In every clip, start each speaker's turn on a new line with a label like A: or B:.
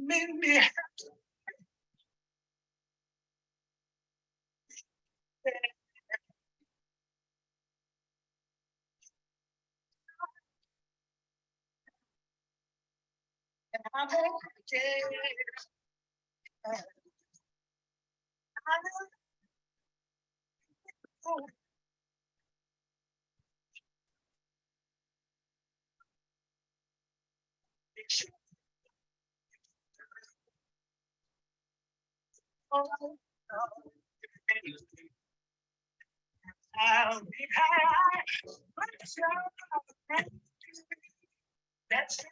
A: me. I'll be high. That's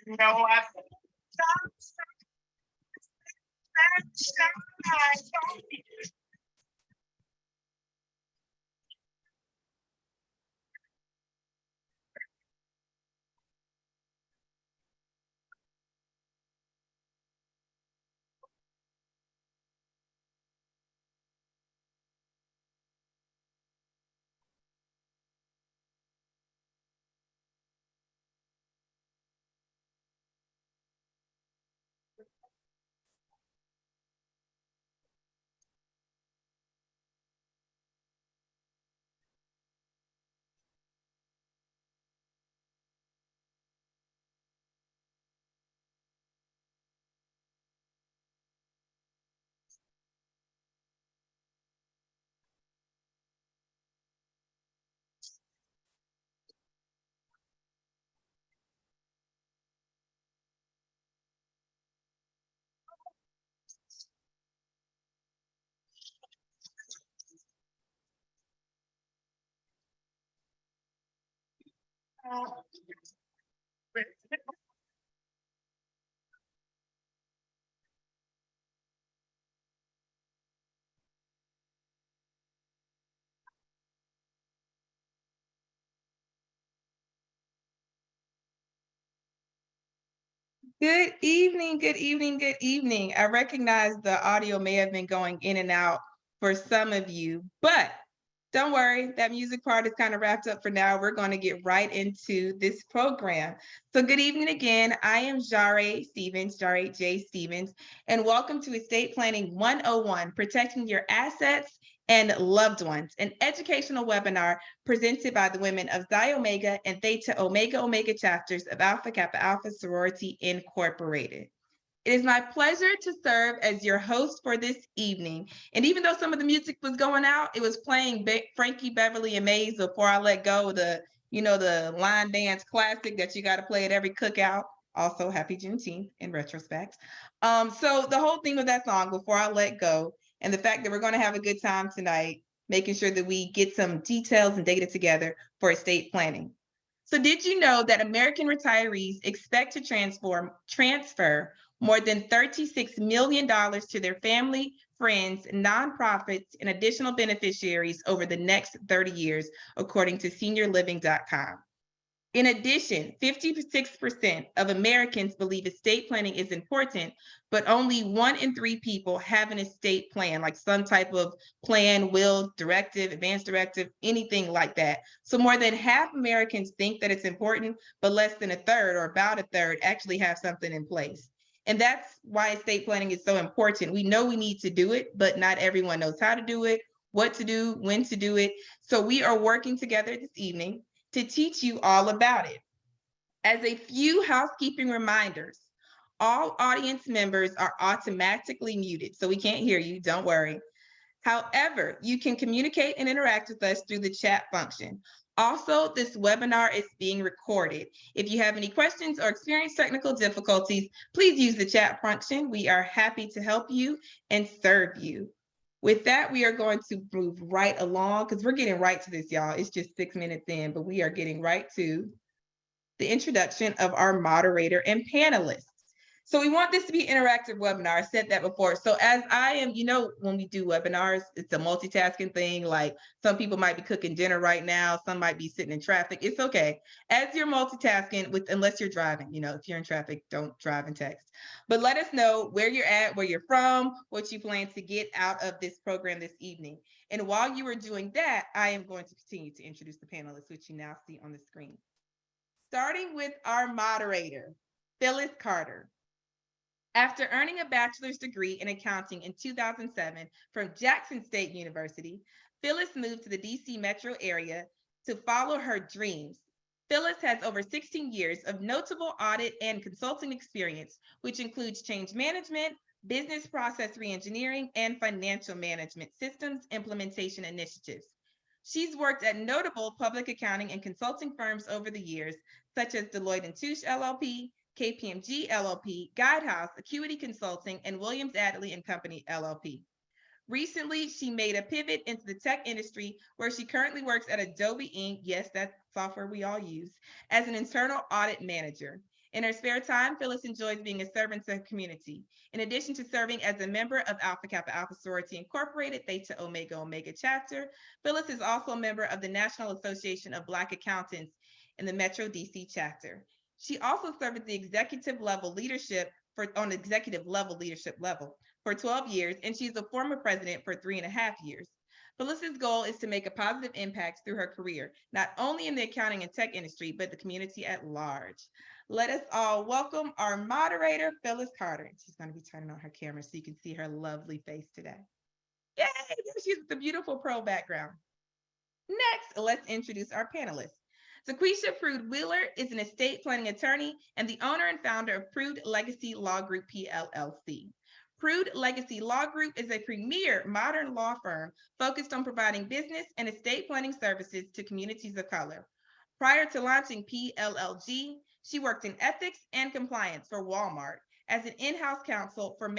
A: you know I.
B: Good evening, good evening, good evening. I recognize the audio may have been going in and out for some of you, but don't worry, that music part is kind of wrapped up for now. We're going to get right into this program. So good evening again. I am Jare Stevens, Jare J. Stevens, and welcome to Estate Planning 101, Protecting Your Assets and Loved Ones, an educational webinar presented by the women of Xi Omega and Theta Omega Omega chapters of Alpha Kappa Alpha Sorority Incorporated. It is my pleasure to serve as your host for this evening. And even though some of the music was going out, it was playing Frankie Beverly and Maze Before I Let Go, the line dance classic that you got to play at every cookout. Also, happy Juneteenth in retrospect. So the whole theme of that song, Before I Let Go, and the fact that we're going to have a good time tonight, making sure that we get some details and data together for estate planning. So did you know that American retirees expect to transfer more than $36 million to their family, friends, nonprofits, and additional beneficiaries over the next 30 years, according to seniorliving.com. In addition, 56% of Americans believe estate planning is important, but only 1 in 3 people have an estate plan, like some type of plan, will, directive, advance directive, anything like that. So more than half Americans think that it's important, but less than a third, or about a third, actually have something in place. And that's why estate planning is so important. We know we need to do it, but not everyone knows how to do it, what to do, when to do it. So we are working together this evening to teach you all about it. As a few housekeeping reminders, all audience members are automatically muted, so we can't hear you, don't worry. However, you can communicate and interact with us through the chat function. Also, this webinar is being recorded. If you have any questions or experience technical difficulties, please use the chat function. We are happy to help you and serve you. With that, we are going to move right along because we're getting right to this, y'all. It's just 6 minutes in, but we are getting right to the introduction of our moderator and panelists. So we want this to be interactive webinar. I said that before. So as I am, when we do webinars, it's a multitasking thing. Like some people might be cooking dinner right now. Some might be sitting in traffic. It's okay. As you're multitasking unless you're driving, if you're in traffic, don't drive and text. But let us know where you're at, where you're from, what you plan to get out of this program this evening. And while you are doing that, I am going to continue to introduce the panelists, which you now see on the screen. Starting with our moderator, Phyllis Carter. After earning a bachelor's degree in accounting in 2007 from Jackson State University, Phyllis moved to the DC metro area to follow her dreams. Phyllis has over 16 years of notable audit and consulting experience, which includes change management, business process reengineering, and financial management systems implementation initiatives. She's worked at notable public accounting and consulting firms over the years, such as Deloitte & Touche LLP, KPMG LLP, Guidehouse, Acuity Consulting, and Williams Adley and Company LLP. Recently, she made a pivot into the tech industry where she currently works at Adobe Inc. Yes, that's software we all use, as an internal audit manager. In her spare time, Phyllis enjoys being a servant to her community. In addition to serving as a member of Alpha Kappa Alpha Sorority Incorporated, Theta Omega Omega chapter, Phyllis is also a member of the National Association of Black Accountants in the Metro DC chapter. She also served at the executive level leadership for 12 years, and she's the former president for 3.5 years. Phyllis's goal is to make a positive impact through her career, not only in the accounting and tech industry, but the community at large. Let us all welcome our moderator, Phyllis Carter. She's going to be turning on her camera so you can see her lovely face today. Yay, there she is with the beautiful pro background. Next, let's introduce our panelists. Zaquisha Prude Wheeler is an estate planning attorney and the owner and founder of Prude Legacy Law Group PLLC. Prude Legacy Law Group is a premier modern law firm focused on providing business and estate planning services to communities of color. Prior to launching PLLG, she worked in ethics and compliance for Walmart as an in-house counsel for a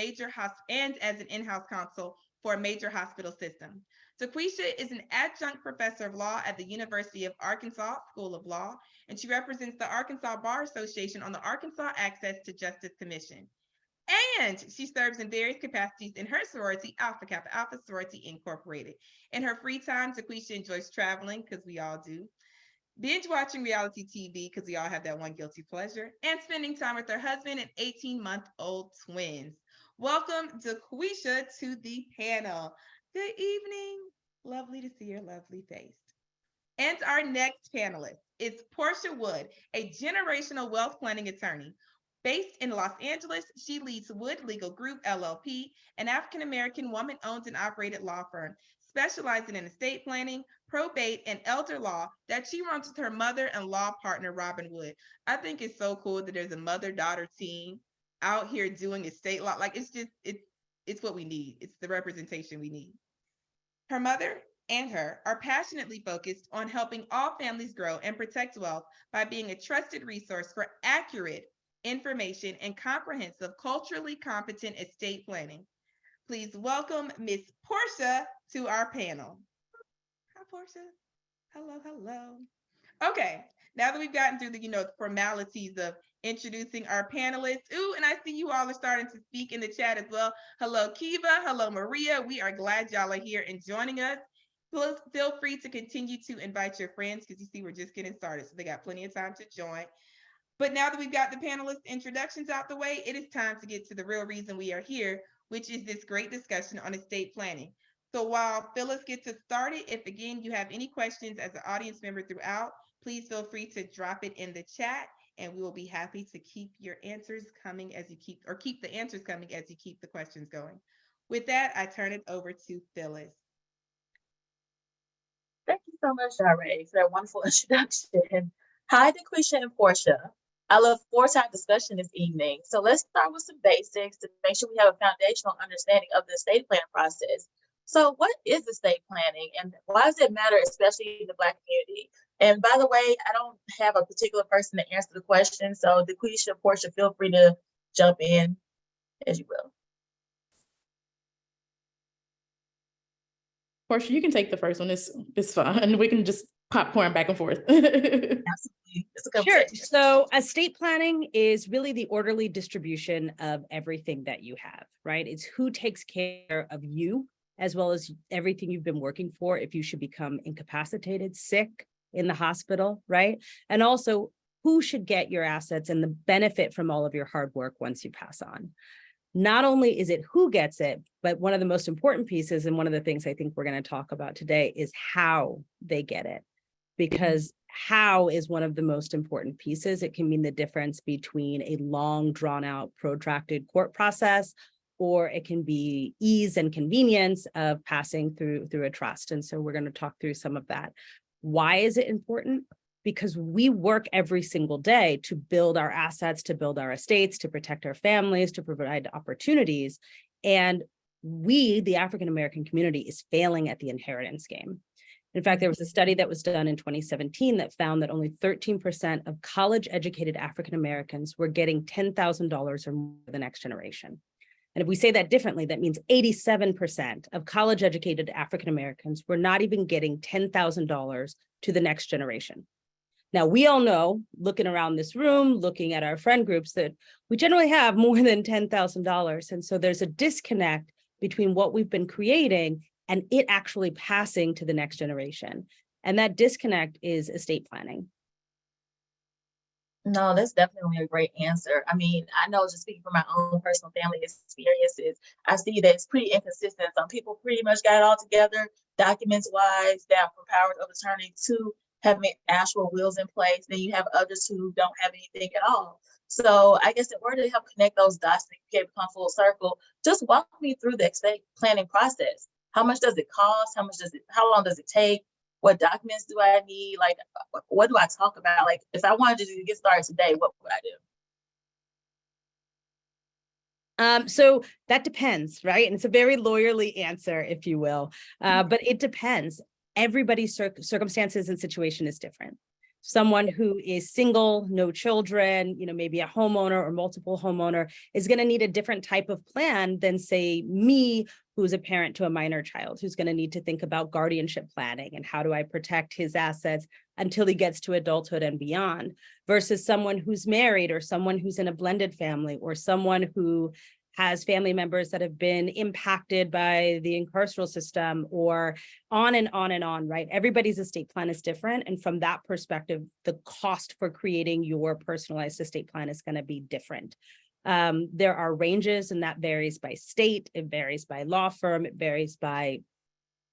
B: major hospital system. Zaquisha is an adjunct professor of law at the University of Arkansas School of Law, and she represents the Arkansas Bar Association on the Arkansas Access to Justice Commission. And she serves in various capacities in her sorority, Alpha Kappa Alpha Sorority Incorporated. In her free time, Zaquisha enjoys traveling, because we all do, binge watching reality TV, because we all have that one guilty pleasure, and spending time with her husband and 18-month-old twins. Welcome, Zaquisha, to the panel. Good evening. Lovely to see your lovely face. And our next panelist is Portia Wood, a generational wealth planning attorney. Based in Los Angeles, she leads Wood Legal Group LLP, an African-American woman-owned and operated law firm specializing in estate planning, probate, and elder law that she runs with her mother and law partner, Robin Wood. I think it's so cool that there's a mother-daughter team out here doing estate law. Like it's what we need. It's the representation we need. Her mother and her are passionately focused on helping all families grow and protect wealth by being a trusted resource for accurate information and comprehensive, culturally competent estate planning. Please welcome Miss Portia to our panel. Hi, Portia. Hello, hello. Okay, now that we've gotten through the formalities of introducing our panelists. Ooh, and I see you all are starting to speak in the chat as well. Hello, Kiva. Hello, Maria. We are glad y'all are here and joining us. Feel free to continue to invite your friends because you see we're just getting started, so they got plenty of time to join. But now that we've got the panelists' introductions out the way, it is time to get to the real reason we are here, which is this great discussion on estate planning. So while Phyllis gets us started, if again you have any questions as an audience member throughout, please feel free to drop it in the chat, and we will be happy to keep your answers coming as you keep the answers coming as you keep the questions going. With that, I turn it over to Phyllis.
C: Thank you so much, Shara, for that wonderful introduction. Hi, Zaquisha and Portia. I look forward to our discussion this evening. So let's start with some basics to make sure we have a foundational understanding of the estate planning process. So what is estate planning and why does it matter, especially in the Black community? And by the way, I don't have a particular person to answer the question. So Zaquisha, Portia, feel free to jump in as you will.
D: Portia, you can take the first one. It's fine. We can just popcorn back and forth.
C: Absolutely. It's a
E: Sure.
C: conversation.
E: So estate planning is really the orderly distribution of everything that you have, right? It's who takes care of you, as well as everything you've been working for if you should become incapacitated, sick, in the hospital, right? And also who should get your assets and the benefit from all of your hard work once you pass on. Not only is it who gets it, but one of the most important pieces, and one of the things I think we're going to talk about today, is how they get it. Because how is one of the most important pieces. It can mean the difference between a long, drawn out, protracted court process, or it can be ease and convenience of passing through a trust. And so we're going to talk through some of that. Why is it important? Because we work every single day to build our assets, to build our estates, to protect our families, to provide opportunities. And we, the African-American community, is failing at the inheritance game. In fact, there was a study that was done in 2017 that found that only 13% of college-educated African-Americans were getting $10,000 or more for the next generation. And if we say that differently, that means 87% of college-educated African-Americans were not even getting $10,000 to the next generation. Now, we all know, looking around this room, looking at our friend groups, that we generally have more than $10,000. And so there's a disconnect between what we've been creating and it actually passing to the next generation. And that disconnect is estate planning.
C: No, that's definitely a great answer. I mean, I know, just speaking from my own personal family experiences, I see that it's pretty inconsistent. Some people pretty much got it all together, documents wise, down from power of attorney to having actual wills in place. Then you have others who don't have anything at all. So I guess in order to help connect those dots and get come full circle, just walk me through the estate planning process. How much does it cost? How long does it take? What documents do I need? Like, what do I talk about? Like, if I wanted to get started today, what would I do?
E: So that depends, right? And it's a very lawyerly answer, if you will, but it depends. Everybody's circumstances and situation is different. Someone who is single, no children, maybe a homeowner or multiple homeowner is going to need a different type of plan than, say, me, who's a parent to a minor child, who's going to need to think about guardianship planning and how do I protect his assets until he gets to adulthood and beyond, versus someone who's married or someone who's in a blended family or someone who has family members that have been impacted by the carceral system, or on and on and on, right? Everybody's estate plan is different. And from that perspective, the cost for creating your personalized estate plan is going to be different. There are ranges, and that varies by state, it varies by law firm, it varies by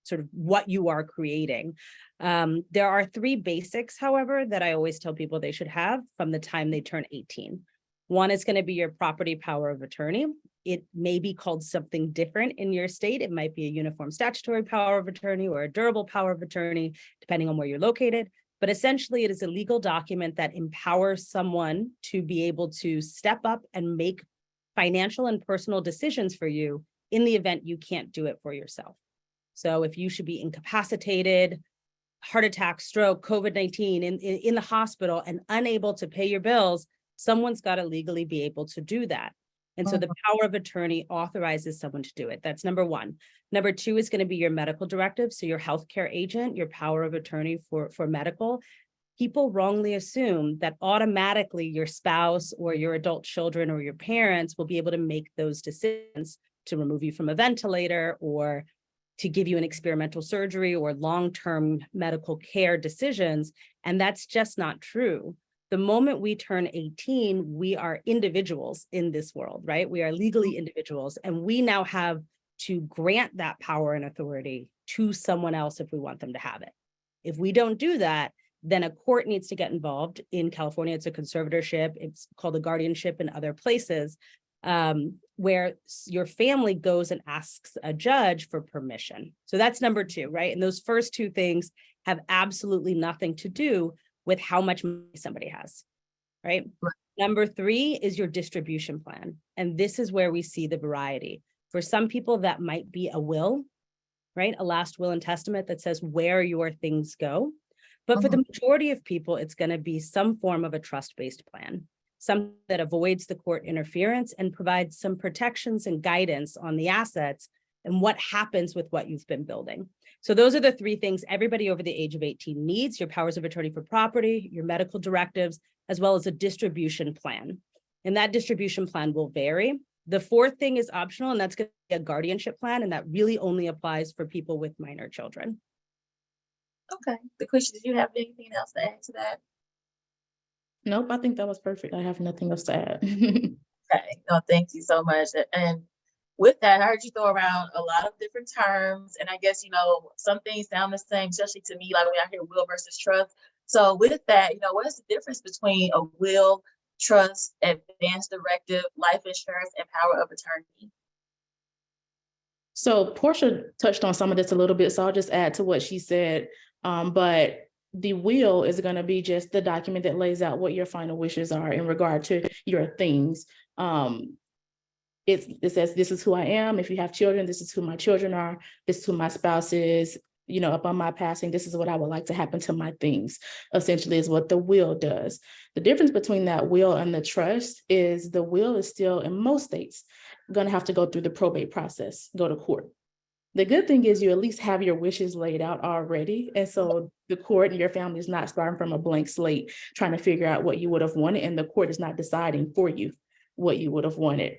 E: sort of what you are creating. There are three basics, however, that I always tell people they should have from the time they turn 18. One is going to be your property power of attorney. It may be called something different in your state. It might be a uniform statutory power of attorney or a durable power of attorney, depending on where you're located. But essentially, it is a legal document that empowers someone to be able to step up and make financial and personal decisions for you in the event you can't do it for yourself. So if you should be incapacitated, heart attack, stroke, COVID-19 in the hospital and unable to pay your bills, someone's got to legally be able to do that. And so the power of attorney authorizes someone to do it. That's number one. Number two is going to be your medical directive. So your healthcare agent, your power of attorney for medical. People wrongly assume that automatically your spouse or your adult children or your parents will be able to make those decisions to remove you from a ventilator or to give you an experimental surgery or long-term medical care decisions. And that's just not true. The moment we turn 18, we are individuals in this world, right? We are legally individuals, and we now have to grant that power and authority to someone else if we want them to have it. If we don't do that, then a court needs to get involved. In California, it's a conservatorship. It's called a guardianship in other places, where your family goes and asks a judge for permission. So that's number two, right? And those first two things have absolutely nothing to do with how much money somebody has, right? Number three is your distribution plan. And this is where we see the variety. For some people, that might be a will, right? A last will and testament that says where your things go. But for the majority of people, it's going to be some form of a trust-based plan, something that avoids the court interference and provides some protections and guidance on the assets and what happens with what you've been building. So those are the three things everybody over the age of 18 needs: your powers of attorney for property, your medical directives, as well as a distribution plan. And that distribution plan will vary. The fourth thing is optional, and that's going to be a guardianship plan, and that really only applies for people with minor children.
C: Okay. DeQuisha, did you have anything else to add to that?
D: Nope, I think that was perfect. I have nothing else to add.
C: Okay. No, thank you so much. And with that, I heard you throw around a lot of different terms. And I guess, some things sound the same, especially to me, like when I hear will versus trust. So with that, what is the difference between a will, trust, advance directive, life insurance, and power of attorney?
D: So Portia touched on some of this a little bit, so I'll just add to what she said. But the will is going to be just the document that lays out what your final wishes are in regard to your things. It says, this is who I am. If you have children, this is who my children are. This is who my spouse is. Upon my passing, this is what I would like to happen to my things, essentially is what the will does. The difference between that will and the trust is the will is still, in most states, going to have to go through the probate process, go to court. The good thing is you at least have your wishes laid out already. And so the court and your family is not starting from a blank slate, trying to figure out what you would have wanted. And the court is not deciding for you what you would have wanted.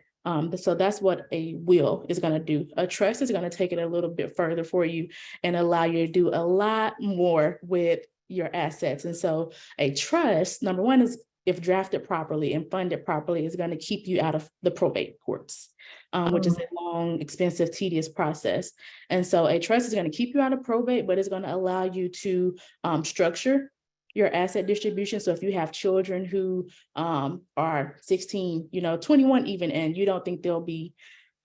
D: So that's what a will is going to do. A trust is going to take it a little bit further for you and allow you to do a lot more with your assets. And so a trust, number one, is if drafted properly and funded properly, is going to keep you out of the probate courts, which is a long, expensive, tedious process. And so a trust is going to keep you out of probate, but it's going to allow you to structure your asset distribution. So if you have children who are 16, 21 even, and you don't think they'll be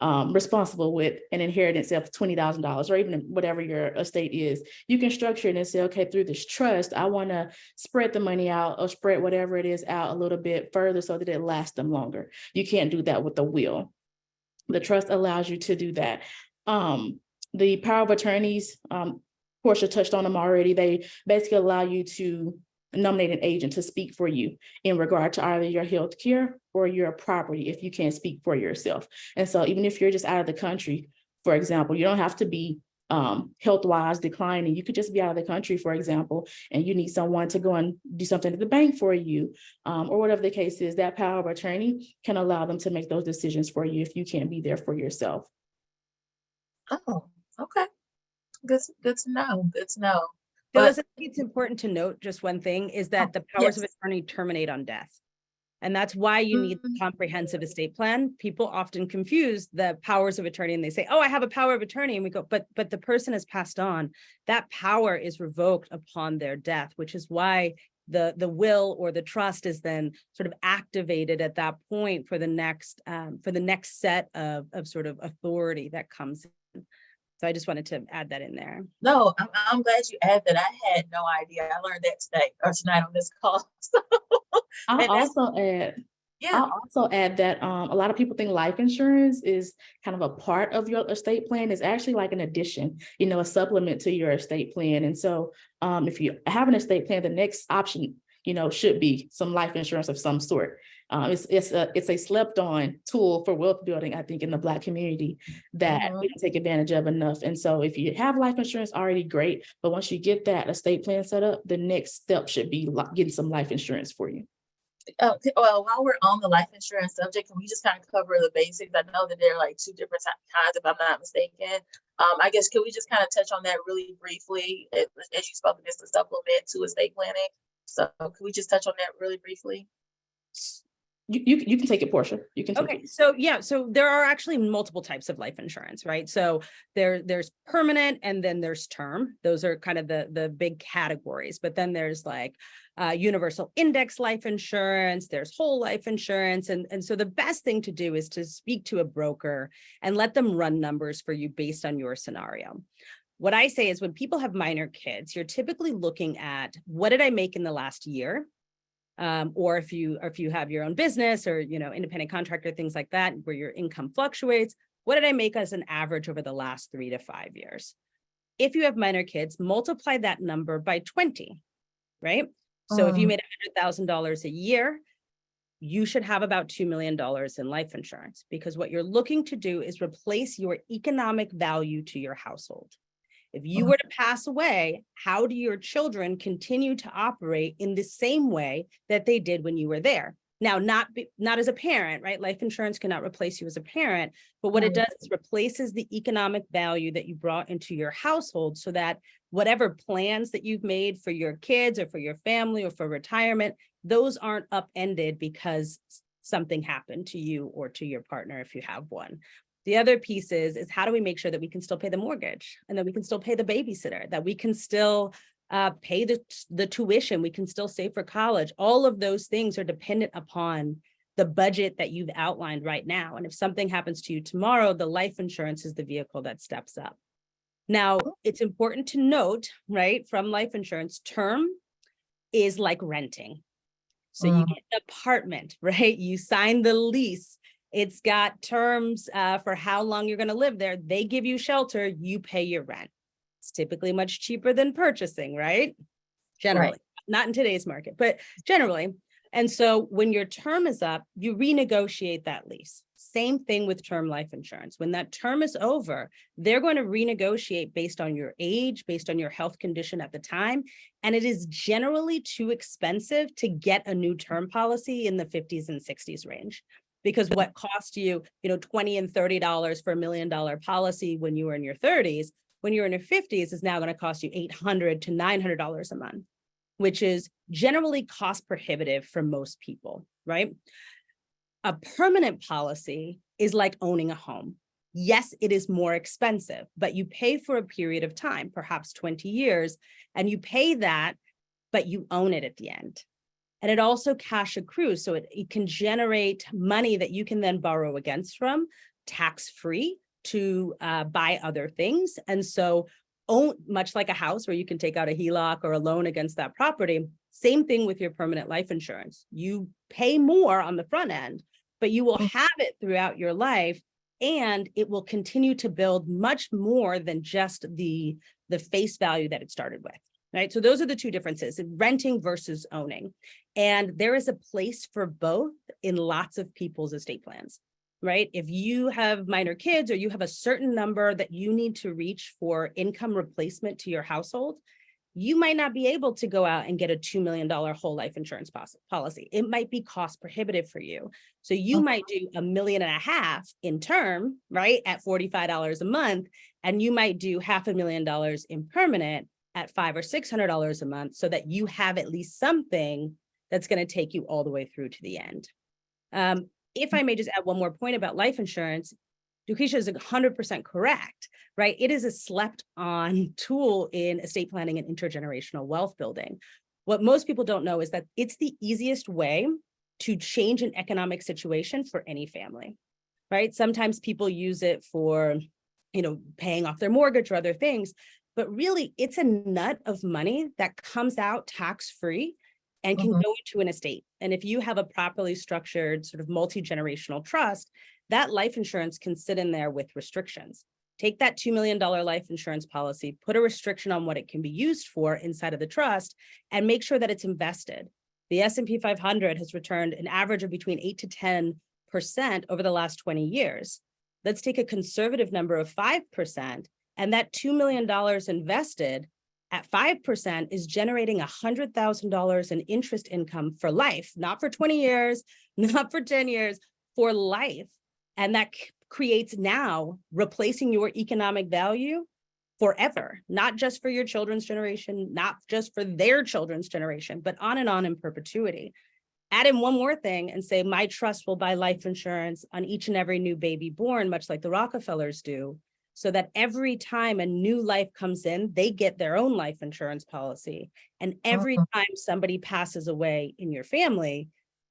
D: responsible with an inheritance of $20,000 or even whatever your estate is, you can structure it and say, okay, through this trust, I want to spread the money out or spread whatever it is out a little bit further so that it lasts them longer. You can't do that with the will. The trust allows you to do that. The power of attorneys, Portia touched on them already. They basically allow you to nominate an agent to speak for you in regard to either your health care or your property if you can't speak for yourself. And so even if you're just out of the country, for example, you don't have to be health-wise declining. You could just be out of the country, for example, and you need someone to go and do something at the bank for you, or whatever the case is. That power of attorney can allow them to make those decisions for you if you can't be there for yourself.
C: Oh, okay. Good to know. Good to know.
E: Phyllis, I think it's important to note just one thing is that the powers of
C: yes.
E: attorney terminate on death. And that's why you need the comprehensive estate plan. People often confuse the powers of attorney and they say, oh, I have a power of attorney. And we go, but the person has passed on. That power is revoked upon their death, which is why the will or the trust is then sort of activated at that point for the next set of sort of authority that comes in. So I just wanted to add that in there.
C: No, I'm glad you added that. I had no idea. I learned that today or tonight on this call.
D: I'll also add that a lot of people think life insurance is kind of a part of your estate plan. It's actually like an addition, a supplement to your estate plan. And so if you have an estate plan, the next option, should be some life insurance of some sort. It's a slept on tool for wealth building, I think, in the Black community that we don't take advantage of enough. And so if you have life insurance, already great. But once you get that estate plan set up, the next step should be getting some life insurance for you.
C: Well, while we're on the life insurance subject, can we just kind of cover the basics? I know that there are like two different kinds, if I'm not mistaken. I guess, can we just kind of touch on that really briefly? As you spoke, it's a supplement to estate planning. So can we just touch on that really briefly?
D: You can take it, Portia. You can take it.
E: So there are actually multiple types of life insurance, right? So there's permanent and then there's term. Those are kind of the big categories. But then there's like universal index life insurance, there's whole life insurance. And so the best thing to do is to speak to a broker and let them run numbers for you based on your scenario. What I say is when people have minor kids, you're typically looking at what did I make in the last year? Or if you have your own business or, independent contractor, things like that, where your income fluctuates, what did I make as an average over the last 3 to 5 years? If you have minor kids, multiply that number by 20, right? So if you made $100,000 a year, you should have about $2 million in life insurance, because what you're looking to do is replace your economic value to your household. If you were to pass away, how do your children continue to operate in the same way that they did when you were there? Now, not as a parent, right? Life insurance cannot replace you as a parent, but what it does is replaces the economic value that you brought into your household, so that whatever plans that you've made for your kids or for your family or for retirement, those aren't upended because something happened to you or to your partner if you have one. The other piece is how do we make sure that we can still pay the mortgage, and that we can still pay the babysitter, that we can still pay the tuition, we can still save for college. All of those things are dependent upon the budget that you've outlined right now. And if something happens to you tomorrow, the life insurance is the vehicle that steps up. Now, it's important to note, right, from life insurance, term is like renting. So you get an apartment, right? You sign the lease. It's got terms for how long you're going to live there. They give you shelter, you pay your rent. It's typically much cheaper than purchasing, right? Generally, not in today's market, but generally. And so when your term is up, you renegotiate that lease. Same thing with term life insurance. When that term is over, they're going to renegotiate based on your age, based on your health condition at the time. And it is generally too expensive to get a new term policy in the 50s and 60s range. Because what cost you, $20 and $30 for $1 million policy when you were in your 30s, when you're in your 50s is now going to cost you $800 to $900 a month, which is generally cost prohibitive for most people, right? A permanent policy is like owning a home. Yes, it is more expensive, but you pay for a period of time, perhaps 20 years, and you pay that, but you own it at the end. And it also cash accrues, so it can generate money that you can then borrow against from, tax-free, to buy other things. And so much like a house where you can take out a HELOC or a loan against that property, same thing with your permanent life insurance. You pay more on the front end, but you will have it throughout your life, and it will continue to build much more than just the face value that it started with. Right. So those are the two differences, renting versus owning. And there is a place for both in lots of people's estate plans, right? If you have minor kids or you have a certain number that you need to reach for income replacement to your household, you might not be able to go out and get a $2 million whole life insurance policy. It might be cost prohibitive for you. So you might do $1.5 million in term, right, at $45 a month, and you might do $500,000 in permanent at $500 or $600 a month, so that you have at least something that's going to take you all the way through to the end. If I may just add one more point about life insurance, Dukeisha is 100% correct, right? It is a slept on tool in estate planning and intergenerational wealth building. What most people don't know is that it's the easiest way to change an economic situation for any family, right? Sometimes people use it for, paying off their mortgage or other things, but really it's a nut of money that comes out tax-free and can go into an estate. And if you have a properly structured sort of multi-generational trust, that life insurance can sit in there with restrictions. Take that $2 million life insurance policy, put a restriction on what it can be used for inside of the trust, and make sure that it's invested. The S&P 500 has returned an average of between 8 to 10% over the last 20 years. Let's take a conservative number of 5%, and that $2 million invested at 5% is generating $100,000 in interest income for life, not for 20 years, not for 10 years, for life. And that creates now replacing your economic value forever, not just for your children's generation, not just for their children's generation, but on and on in perpetuity. Add in one more thing and say, my trust will buy life insurance on each and every new baby born, much like the Rockefellers do, so that every time a new life comes in, they get their own life insurance policy. And every time somebody passes away in your family,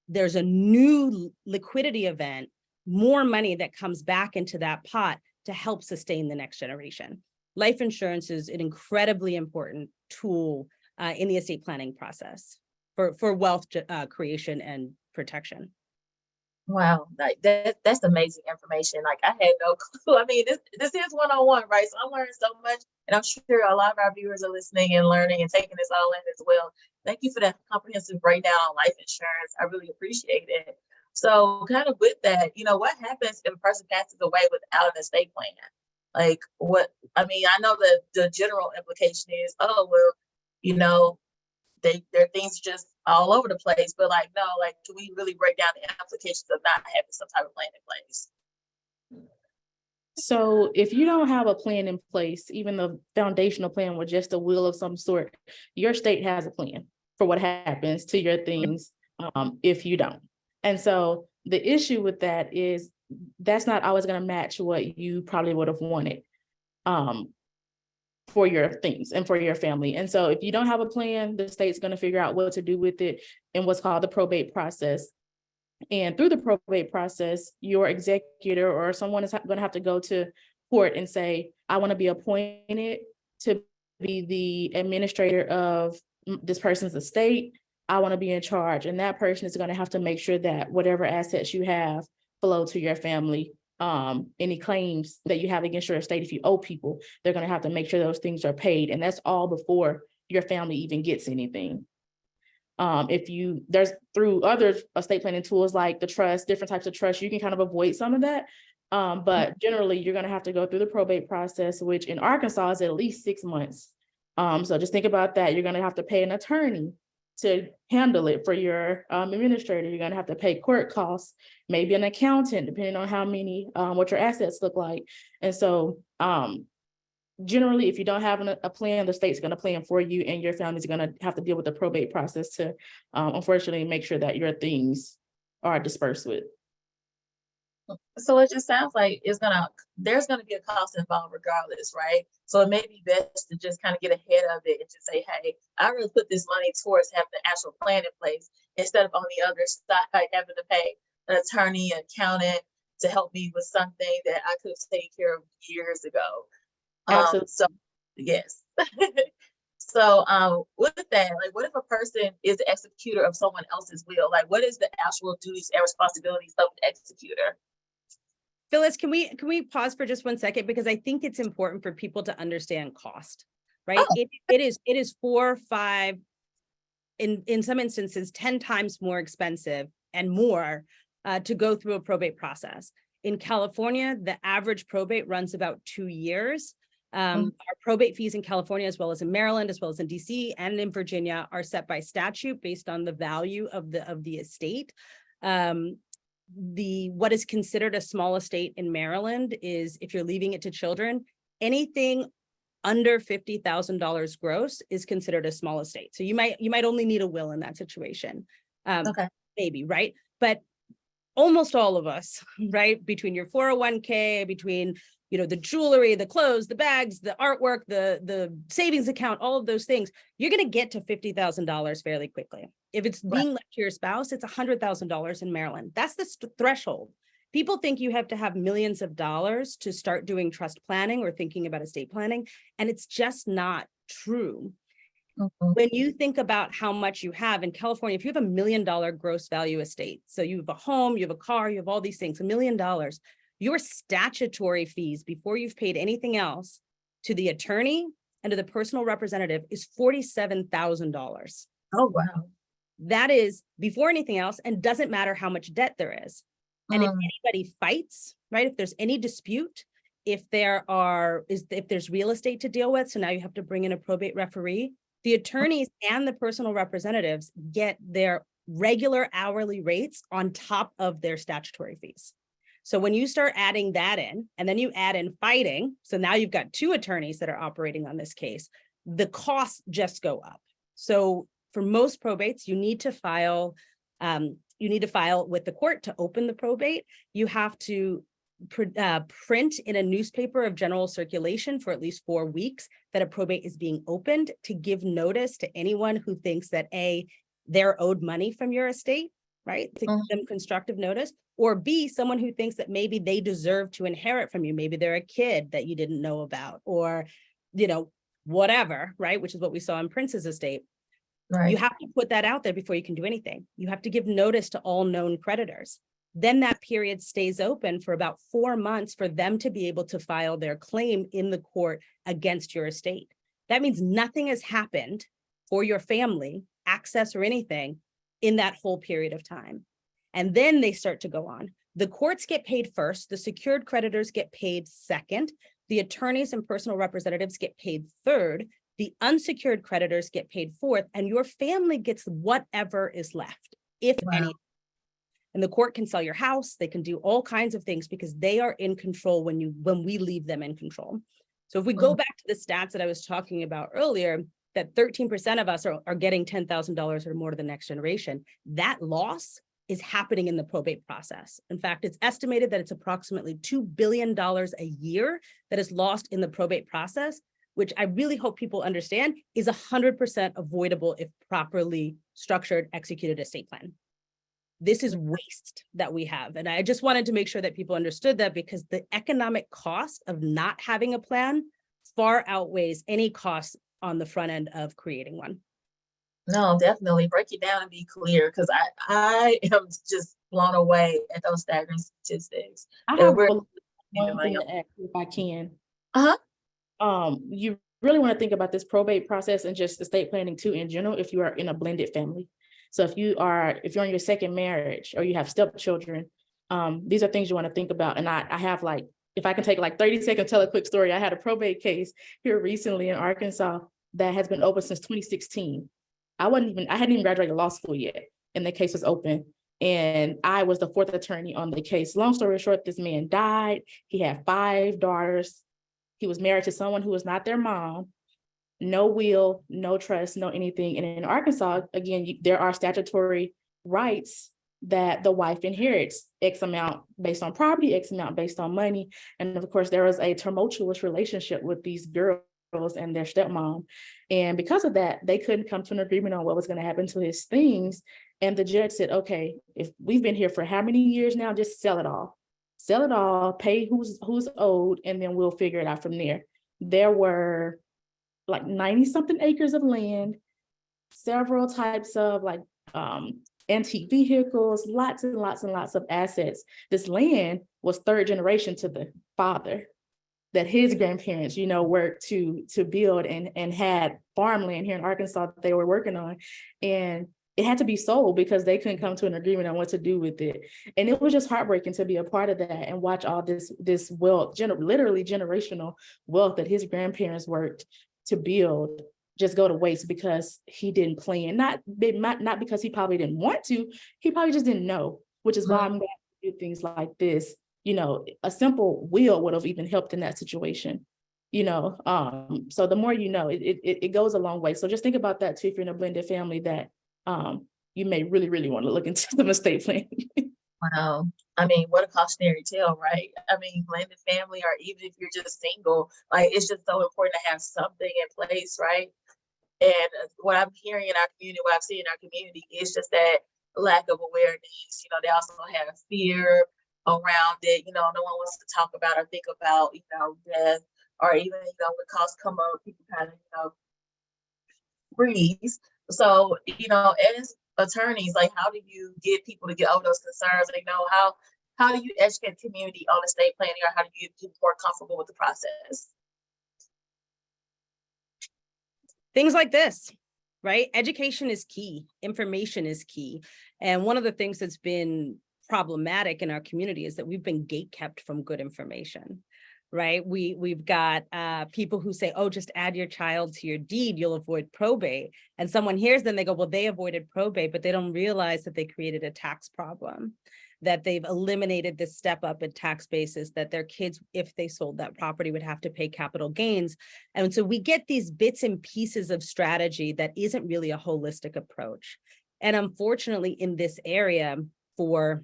E: there's a new liquidity event, more money that comes back into that pot to help sustain the next generation. Life insurance is an incredibly important tool in the estate planning process for wealth creation and protection.
C: Wow, like that's amazing information. Like I had no clue. I mean, this is one-on-one, right? So I'm learning so much, and I'm sure a lot of our viewers are listening and learning and taking this all in as well. Thank you for that comprehensive breakdown on life insurance. I really appreciate it. So, kind of with that, what happens if a person passes away without an estate plan? Like, what? I mean, I know that the general implication is, oh well, you know, their things just all over the place. But like, no, like, can we really break down the implications of not having some type of plan in place?
D: So if you don't have a plan in place, even the foundational plan with just a will of some sort, your state has a plan for what happens to your things if you don't. And so the issue with that is that's not always going to match what you probably would have wanted for your things and for your family. And so if you don't have a plan, the state's going to figure out what to do with it in what's called the probate process. And through the probate process, your executor or someone is going to have to go to court and say, I want to be appointed to be the administrator of this person's estate. I want to be in charge. And that person is going to have to make sure that whatever assets you have flow to your family. Any claims that you have against your estate, if you owe people, they're going to have to make sure those things are paid. And that's all before your family even gets anything. There's through other estate planning tools like the trust, different types of trust, you can kind of avoid some of that. But generally you're going to have to go through the probate process, which in Arkansas is at least 6 months. So just think about that. You're going to have to pay an attorney to handle it for your administrator. You're going to have to pay court costs, maybe an accountant, depending on how many, what your assets look like. And so, generally, if you don't have a plan, the state's going to plan for you, and your family's going to have to deal with the probate process to, unfortunately, make sure that your things are dispersed with.
C: So it just sounds like there's gonna be a cost involved regardless, right? So it may be best to just kind of get ahead of it and just say, hey, I really put this money towards having an actual plan in place instead of on the other side having to pay an attorney, an accountant to help me with something that I could have taken care of years ago.
D: Absolutely.
C: So yes. So with that, like, what if a person is the executor of someone else's will? Like, what is the actual duties and responsibilities of the executor?
E: Phyllis, can we pause for just 1 second? Because I think it's important for people to understand cost, right?
C: Oh.
E: It is 4 or 5, in some instances, 10 times more expensive and more to go through a probate process. In California, the average probate runs about 2 years. Our probate fees in California, as well as in Maryland, as well as in DC and in Virginia, are set by statute based on the value of the estate. What is considered a small estate in Maryland is, if you're leaving it to children, anything under $50,000 gross is considered a small estate. So you might only need a will in that situation.
C: Okay.
E: Maybe, right? But almost all of us, right, between your 401k, between the jewelry, the clothes, the bags, the artwork, the savings account, all of those things, you're going to get to $50,000 fairly quickly. If it's being left to your spouse, it's $100,000 in Maryland. That's the threshold. People think you have to have millions of dollars to start doing trust planning or thinking about estate planning, and it's just not true. When you think about how much you have in California, if you have $1 million gross value estate, so you have a home, you have a car, you have all these things, $1 million, your statutory fees before you've paid anything else to the attorney and to the personal representative is $47,000.
C: Oh, wow.
E: That is before anything else, and doesn't matter how much debt there is. And if anybody fights, right, if there's any dispute, if there's real estate to deal with, so now you have to bring in a probate referee, the attorneys and the personal representatives get their regular hourly rates on top of their statutory fees. So when you start adding that in, and then you add in fighting, so now you've got 2 attorneys that are operating on this case, the costs just go up. So for most probates, you need to file with the court to open the probate. You have to print in a newspaper of general circulation for at least 4 weeks that a probate is being opened, to give notice to anyone who thinks that A, they're owed money from your estate, right? To give them constructive notice, or B, someone who thinks that maybe they deserve to inherit from you. Maybe they're a kid that you didn't know about, or, whatever, right? Which is what we saw in Prince's estate. Right. You have to put that out there before you can do anything. You have to give notice to all known creditors. Then that period stays open for about 4 months for them to be able to file their claim in the court against your estate. That means nothing has happened for your family, access or anything, in that whole period of time. And then they start to go on. The courts get paid first, the secured creditors get paid second, the attorneys and personal representatives get paid third, the unsecured creditors get paid fourth, and your family gets whatever is left, if any. And the court can sell your house, they can do all kinds of things because they are in control when we leave them in control. So if we go back to the stats that I was talking about earlier, that 13% of us are getting $10,000 or more to the next generation, that loss is happening in the probate process. In fact, it's estimated that it's approximately $2 billion a year that is lost in the probate process, which I really hope people understand is 100% avoidable if properly structured, executed estate plan. This is waste that we have. And I just wanted to make sure that people understood that, because the economic cost of not having a plan far outweighs any cost on the front end of creating one.
C: No, definitely break it down and be clear, because I am just blown away at those staggering statistics.
D: I
C: that
D: have
C: we're
D: one
C: spending money
D: thing
C: on.
D: to add, if I can.
C: Uh-huh.
D: You really want to think about this probate process and just estate planning too in general if you are in a blended family. So if you're in your second marriage or you have stepchildren, these are things you want to think about. And I have, like, if I can take like 30 seconds to tell a quick story, I had a probate case here recently in Arkansas that has been open since 2016. I hadn't even graduated law school yet, and the case was open. And I was the fourth attorney on the case. Long story short, this man died. He had 5 daughters. He was married to someone who was not their mom. No will, no trust, no anything. And in Arkansas, again, there are statutory rights that the wife inherits X amount based on property, X amount based on money. And of course, there was a tumultuous relationship with these girls and their stepmom. And because of that, they couldn't come to an agreement on what was going to happen to his things. And the judge said, okay, if we've been here for how many years now, just sell it all, pay who's owed, and then we'll figure it out from there. There were like 90 something acres of land, several types of like antique vehicles, lots and lots and lots of assets. This land was third generation to the father that his grandparents, worked to build and had farmland here in Arkansas that they were working on. And it had to be sold because they couldn't come to an agreement on what to do with it. And it was just heartbreaking to be a part of that and watch all this wealth, literally generational wealth that his grandparents worked to build just go to waste because he didn't plan. Not because he probably didn't want to, he probably just didn't know, which is why I'm glad to do things like this. A simple will would have even helped in that situation. So the more it goes a long way. So just think about that too if you're in a blended family, that you may really, really want to look into some estate planning.
C: Wow. I mean, what a cautionary tale, right? I mean, blended family, or even if you're just single, like, it's just so important to have something in place, right? And what I'm hearing in our community, what I've seen in our community, is just that lack of awareness. They also have fear around it. No one wants to talk about or think about, death, or even, when costs come up, people kind of, freeze. So, as attorneys, like, how do you get people to get over those concerns? How do you educate the community on estate planning, or how do you get more comfortable with the process?
E: Things like this, right? Education is key. Information is key. And one of the things that's been problematic in our community is that we've been gatekept from good information, right? We've got people who say, oh, just add your child to your deed, you'll avoid probate. And someone hears them, they go, well, they avoided probate, but they don't realize that they created a tax problem, that they've eliminated this step up in tax basis, that their kids, if they sold that property, would have to pay capital gains. And so we get these bits and pieces of strategy that isn't really a holistic approach. And unfortunately, in this area, for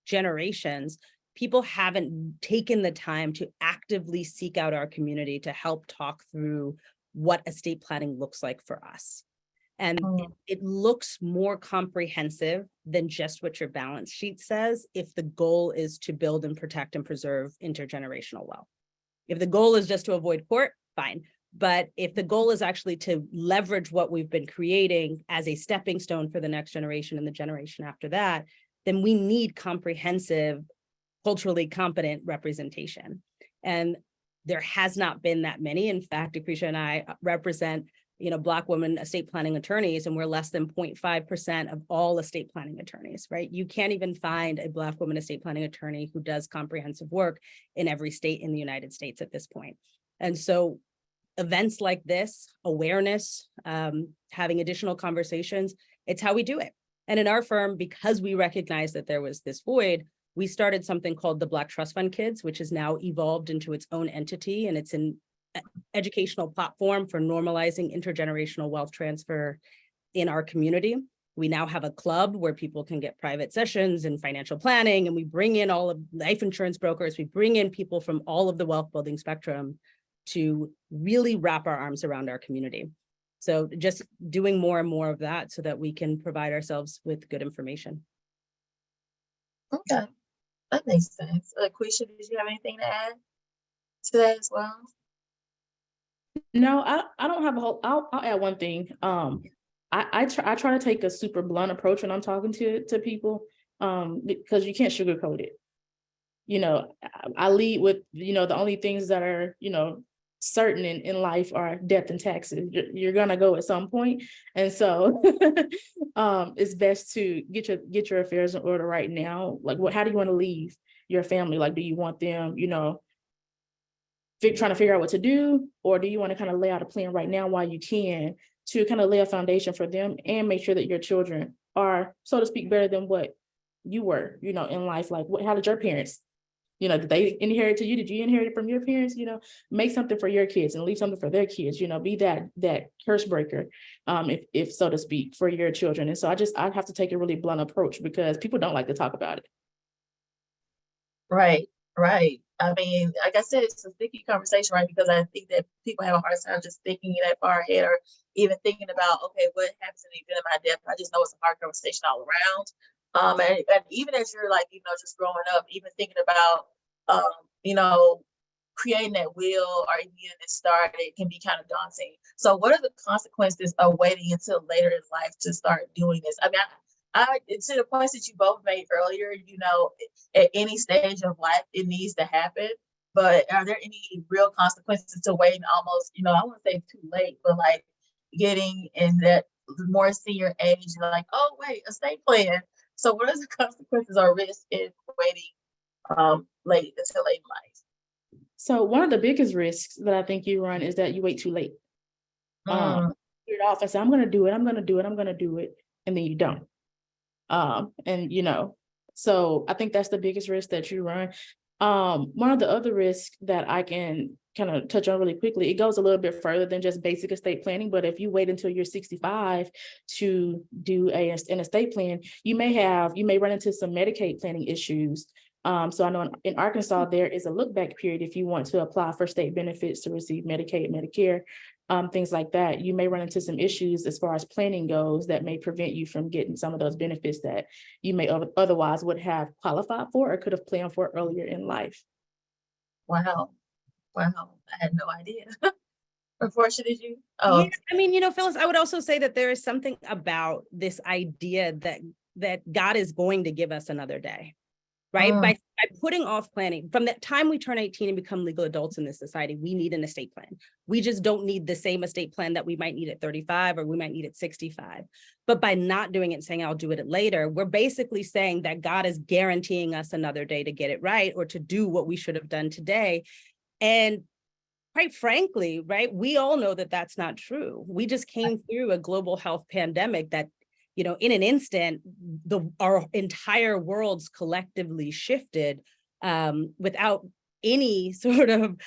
E: generations, people haven't taken the time to actively seek out our community to help talk through what estate planning looks like for us. And it looks more comprehensive than just what your balance sheet says if the goal is to build and protect and preserve intergenerational wealth. If the goal is just to avoid court, fine. But if the goal is actually to leverage what we've been creating as a stepping stone for the next generation and the generation after that, then we need comprehensive, culturally competent representation. And there has not been that many. In fact, Lucretia and I represent, Black women estate planning attorneys, and we're less than 0.5% of all estate planning attorneys, right? You can't even find a Black woman estate planning attorney who does comprehensive work in every state in the United States at this point. And so events like this, awareness, having additional conversations, it's how we do it. And in our firm, because we recognized that there was this void, we started something called the Black Trust Fund Kids, which has now evolved into its own entity, and it's an educational platform for normalizing intergenerational wealth transfer in our community. We now have a club where people can get private sessions and financial planning, and we bring in all of life insurance brokers. We bring in people from all of the wealth building spectrum to really wrap our arms around our community. So just doing more and more of that so that we can provide ourselves with good information.
C: Okay, that makes sense. Quisha, did you have anything to add to that as well?
D: No, I don't have a whole, I'll add one thing. I try to take a super blunt approach when I'm talking to people, because you can't sugarcoat it. I lead with, the only things that are, certain in life are death and taxes. You're gonna go at some point. And so it's best to get your affairs in order right now. Like, how do you want to leave your family? Like, do you want them, trying to figure out what to do, or do you want to kind of lay out a plan right now while you can to kind of lay a foundation for them and make sure that your children are, so to speak, better than what you were, in life? Like, how did your parents, did they inherit to you? Did you inherit it from your parents? Make something for your kids and leave something for their kids, be that curse breaker, if so to speak, for your children. And so I have to take a really blunt approach because people don't like to talk about it.
C: Right. I mean, like I said, it's a sticky conversation, right? Because I think that people have a hard time just thinking that far ahead, or even thinking about, okay, what happens in the event of my death? I just know it's a hard conversation all around. And even as you're like, just growing up, even thinking about, creating that will or even getting it started, it can be kind of daunting. So what are the consequences of waiting until later in life to start doing this? I mean, I to the points that you both made earlier, at any stage of life, it needs to happen. But are there any real consequences to waiting almost, I wouldn't say too late, but like getting in that more senior age, like, oh, wait, estate plan. So what are the consequences or risks in waiting late until late in life?
D: So one of the biggest risks that I think you run is that you wait too late. Put it off and say, I'm going to do it. And then you don't. So I think that's the biggest risk that you run. One of the other risks that I can kind of touch on really quickly, it goes a little bit further than just basic estate planning. But if you wait until you're 65 to do an estate plan, you may run into some Medicaid planning issues. So I know in Arkansas, there is a look back period if you want to apply for state benefits to receive Medicaid, Medicare, things like that. You may run into some issues as far as planning goes that may prevent you from getting some of those benefits that you may otherwise would have qualified for or could have planned for earlier in life.
C: Wow. I had no idea. Unfortunately, did you? Oh.
E: Yeah, I mean, Phyllis, I would also say that there is something about this idea that God is going to give us another day. Right? By putting off planning, from the time we turn 18 and become legal adults in this society, we need an estate plan. We just don't need the same estate plan that we might need at 35 or we might need at 65. But by not doing it, saying I'll do it later, we're basically saying that God is guaranteeing us another day to get it right or to do what we should have done today. And quite frankly, right, we all know that that's not true. We just came through a global health pandemic that, in an instant, our entire worlds collectively shifted without any sort of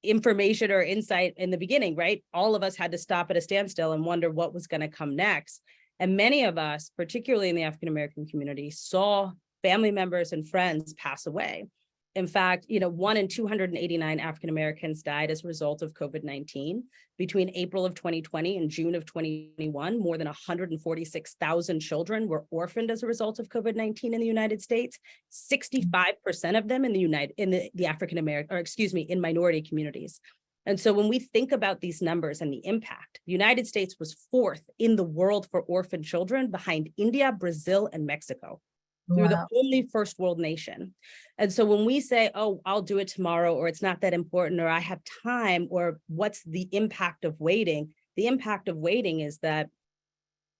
E: information or insight in the beginning, right? All of us had to stop at a standstill and wonder what was going to come next. And many of us, particularly in the African-American community, saw family members and friends pass away. In fact, 1 in 289 African-Americans died as a result of COVID-19. Between April of 2020 and June of 2021, more than 146,000 children were orphaned as a result of COVID-19 in the United States. 65% of them in the African-American, in minority communities. And so when we think about these numbers and the impact, the United States was 4th in the world for orphan children behind India, Brazil, and Mexico. We were the
C: Wow.
E: only first world nation. And so when we say, oh, I'll do it tomorrow, or it's not that important, or I have time, or what's the impact of waiting? The impact of waiting is that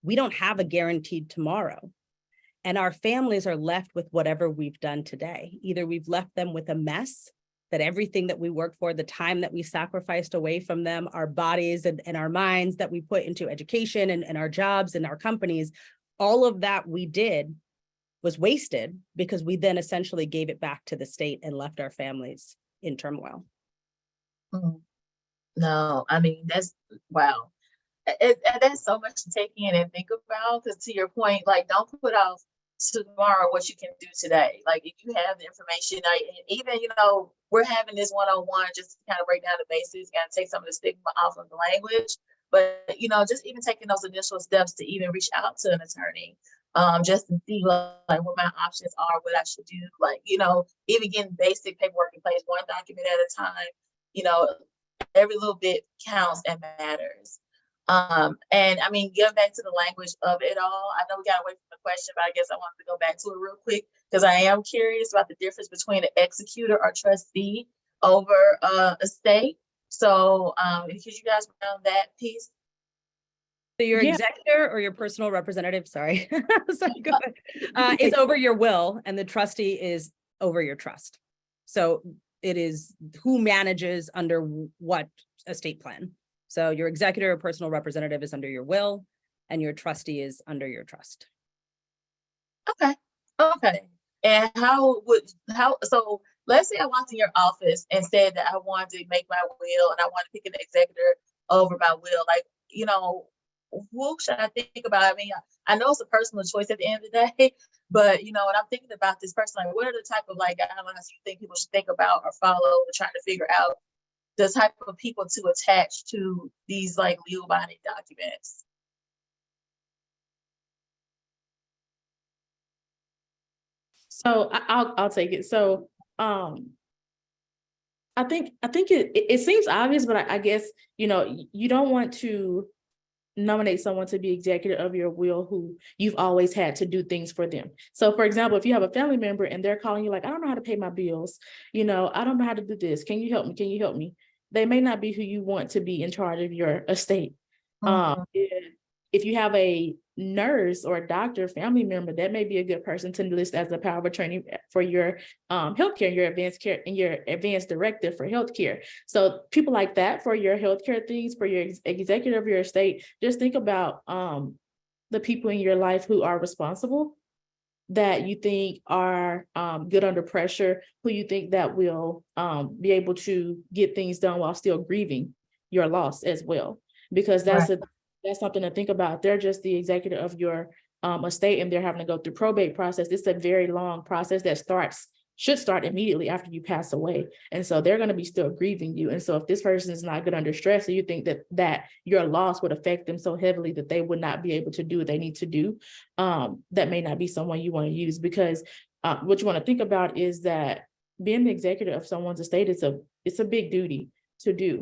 E: we don't have a guaranteed tomorrow. And our families are left with whatever we've done today. Either we've left them with a mess, that everything that we worked for, the time that we sacrificed away from them, our bodies and our minds that we put into education and our jobs and our companies, all of that we did was wasted because we then essentially gave it back to the state and left our families in turmoil.
C: Mm. No, I mean, that's wow. And that's so much to take in and think about. Because to your point, like, don't put off tomorrow what you can do today. Like, if you have the information, like, and even, we're having this one-on-one just to kind of break down the basics, kind of take some of the stigma off of the language. But, just even taking those initial steps to even reach out to an attorney, just to see like what my options are, what I should do. Like, even getting basic paperwork in place, one document at a time, every little bit counts and matters. And I mean, getting back to the language of it all, I know we got away from the question, but I guess I wanted to go back to it real quick because I am curious about the difference between an executor or trustee over a estate. So, could you guys round that piece?
E: So your
D: Yeah.
E: executor or your personal representative, sorry, sorry, go ahead, is over your will, and the trustee is over your trust. So it is who manages under what estate plan. So your executor or personal representative is under your will, and your trustee is under your trust.
C: Okay. And so let's say I walked in your office and said that I wanted to make my will and I want to pick an executor over my will. Like, who should I think about? I mean, I know it's a personal choice at the end of the day, but when I'm thinking about this person, like, what are the type of like guidelines you think people should think about or follow or trying to figure out the type of people to attach to these like legal binding documents?
D: So I'll take it. So I think it seems obvious, but I guess you don't want to nominate someone to be executor of your will who you've always had to do things for them. So for example, if you have a family member and they're calling you like, I don't know how to pay my bills, I don't know how to do this. Can you help me? Can you help me? They may not be who you want to be in charge of your estate. If you have a nurse or a doctor, family member, that may be a good person to list as a power of attorney for your healthcare, your advanced care, and your advanced directive for healthcare. So people like that for your healthcare things, for your executive of your estate, just think about the people in your life who are responsible, that you think are good under pressure, who you think that will be able to get things done while still grieving your loss as well, because that's something to think about. They're just the executor of your estate, and they're having to go through probate process. It's a very long process that should start immediately after you pass away. And so they're going to be still grieving you. And so if this person is not good under stress, or you think that your loss would affect them so heavily that they would not be able to do what they need to do, that may not be someone you want to use, because what you want to think about is that being the executor of someone's estate, it's a big duty to do,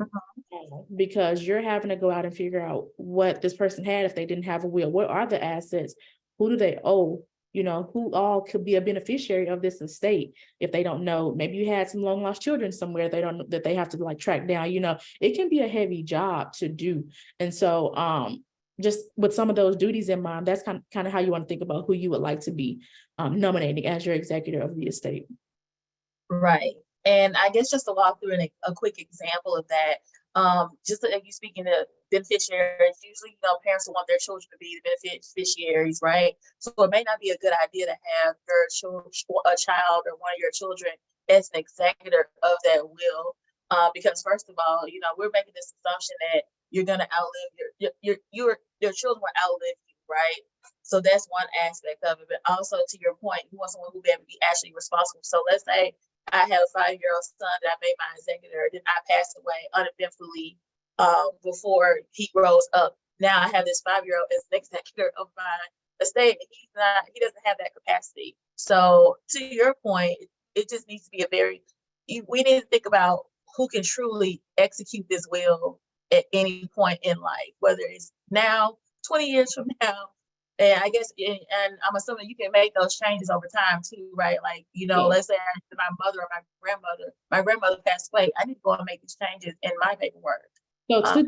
D: because you're having to go out and figure out what this person had if they didn't have a will. What are the assets? Who do they owe? Who all could be a beneficiary of this estate if they don't know? Maybe you had some long lost children somewhere that they have to like track down. It can be a heavy job to do. And so just with some of those duties in mind, that's kind of how you want to think about who you would like to be nominating as your executor of the estate.
C: Right. And I guess just to walk through a quick example of that, just like you speaking of beneficiaries, usually, parents will want their children to be the beneficiaries, right? So it may not be a good idea to have a child or one of your children as an executor of that will, because first of all, we're making this assumption that you're going to outlive your children will outlive you, right? So that's one aspect of it. But also to your point, you want someone who will be able to be actually responsible. So let's say I have a 5-year-old son that I made my executor, then I passed away uneventfully before he grows up. Now I have this 5-year-old as an executor of my estate. He doesn't have that capacity. So to your point, it just needs to be we need to think about who can truly execute this will at any point in life, whether it's now, 20 years from now. And I guess, and I'm assuming you can make those changes over time too, right? Like, you know,
D: Yeah.
C: let's say my mother or my grandmother passed away. I need to go and make these changes in my paperwork.
D: So
C: Um,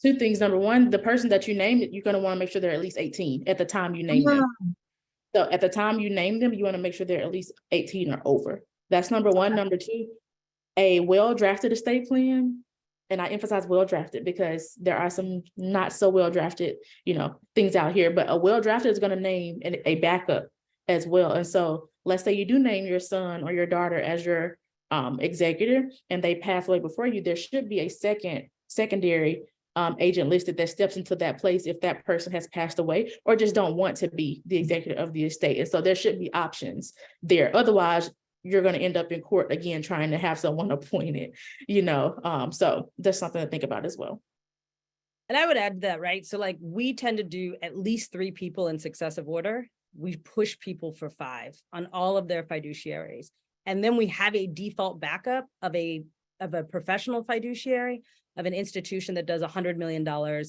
D: two things. Number one, the person that you named, you're going to want to make sure they're at least 18 at the time you name them. So at the time you name them, you want to make sure they're at least 18 or over. That's number one. Number two, a well-drafted estate plan. And I emphasize well-drafted because there are some not so well-drafted, things out here, but a well-drafted is going to name a backup as well. And so let's say you do name your son or your daughter as your executor and they pass away before you, there should be a secondary agent listed that steps into that place if that person has passed away or just don't want to be the executor of the estate. And so there should be options there. Otherwise, you're going to end up in court again, trying to have someone appointed, so that's something to think about as well.
E: And I would add that, right? So like we tend to do at least 3 people in successive order. We push people for 5 on all of their fiduciaries. And then we have a default backup of a professional fiduciary of an institution that does $100 million